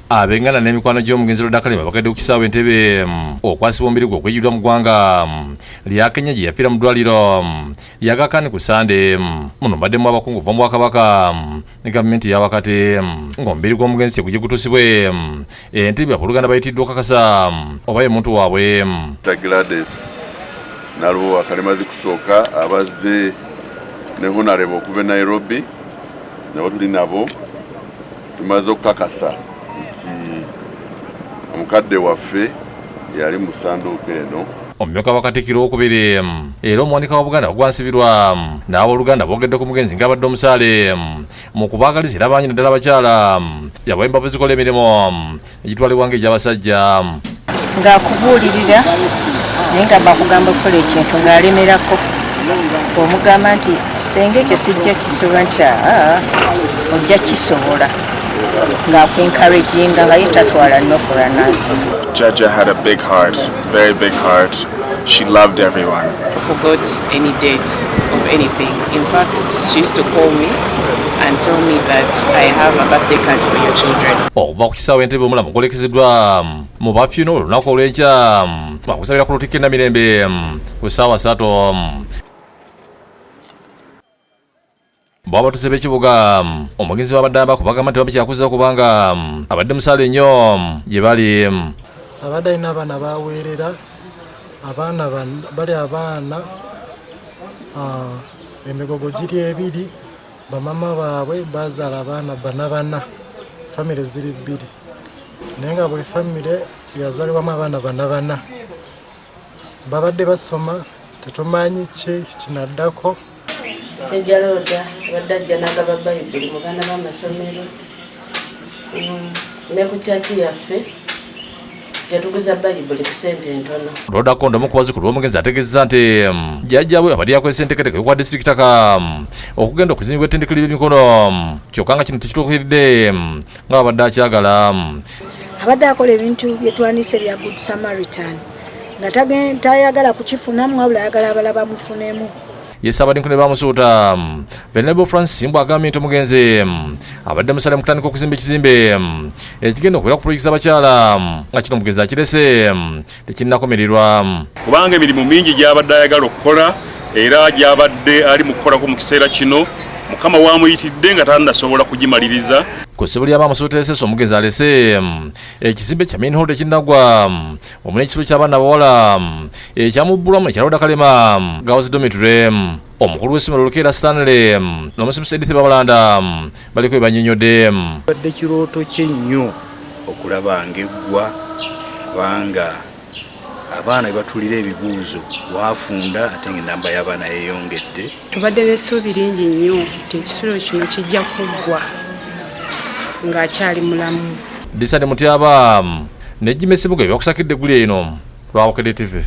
abengana n'emikwano gy'omugenzi Rhoda Kalema bakedde ku kisaawe Entebbe okwasibwa omubiri gwe okwejjulwa mu ggwanga lya Kenya gye yafiira mu ddwaliro lyagakani ku Sande. Muno mbaddemu abakungu va mu Bwakabaka ne gavumenti ya wakati ng'omubiri gw'omugenzi gye gutusibwe Entebbe abooluganda bayitiddwa okakasa oba ye muntu waabwe. Nalwo Kalema zikusooka abazze ne Honorable okuva Nairobi nabo tuli nabo tumaze okukakasa nti omukadde waffe yali mu ssanduuko eno. Omumyuka wa Katikkiro okubiri era omuwanika wa Buganda ogwansibirwa n'abooluganda boogedde ku mugenzi ng'abadde omusaale mu kubaagaliza era bannyina ddala abakyala yabawa embavu zikola emirimu egitwalibwa ng'egy'abasajja. Ng'akubuulirira naye nga bakugamba okukola ekintu ng'alemerako omugamba nti senga ekyo sijja kisobola nti ojja kisobola ng'aku-encouraginga nga ye tatwala no for an answer. Jaja had a big heart, very big heart. She loved everyone. I forgot any date of anything. In fact, she used to call me and tell me that I have a birthday card for your children. Okuva ku kisaawe Entebbe omulamu gwolekezeddwa mu bafyuno olunaku olw'enkya bakusabira ku Lutikko Namirembe ku ssaawa 3. Bwaba tusebe Kiboga omugenzi w'abadde bakubagamba nti bamukyakuza kubanga abadde musaale nnyo gye bali. Abadde alina abaana baweerera abaana bali abaana emigogo giri 2 bamama baabwe bazaala abaana 4 famire ziri 2 naye nga buli famire yazaalibwamu abaana 4 babadde basoma tetumanyi kinaddako. Rhoda abadde ajja n'agaba Bayibuli mu baana b'amasomero ne ku kyaki yaffe yatuguza Bayibuli ku ssente entono. Rhoda Kondo mukubazi ku lw'omugenzi ategeezezza nti jjajjabwe abadde yakozesa enteekateeka y'okwa disitulikiti ttaka okugenda okuzimbibwa ettendekero ly'emikono kyokka nga kino tekituukiridde nga babadde akyagala. Abadde akola ebintu bye twanise bya Good Samaritan nga tayagala kukifunamu wabula ayagala abala bamufunemu. Yesabadde bamusuuta Venerable Francis Mbw agambye nti omugenzi abadde musaale mu kutandika okuzimba ekizimbe ekigenda okubeera ku pulojekiti z'abakyala nga kino omugenzi akirese tekinnakomererwa kubanga emirimu mingi gy'abadde ayagala okukola era gy'abadde ali mu kukolako mu kiseera kino Mukama wamuyitidde nga tannasobola kugimaliriza. Ku ssebo ly'abamasuuta esese omugenzi alese ekizimbe kya main hall tekinnagwa omuli ekitulu ky'abaana bawala ekyamubbulwamu ekya Rhoda Kalema Girls Dormitory. Omukulu w'essomero Lukeera Stanley n'omusimusi Edith Babalanda baliko bye bannyonnyodde. Badde kirooto kye nnyo okulaba ng'eggwa kubanga abaana batulira ebibuuzo wafunda ate ng'ennamba y'abaana yeeyongedde. Tubadde n'essuubi lingi nnyo nti ekisulo kino kijja kuggwa ng'akyali mulamu. Disane Mutyaba ne Jimmy Sibuga byakusakidde eggulu eno lwa Bukedde TV.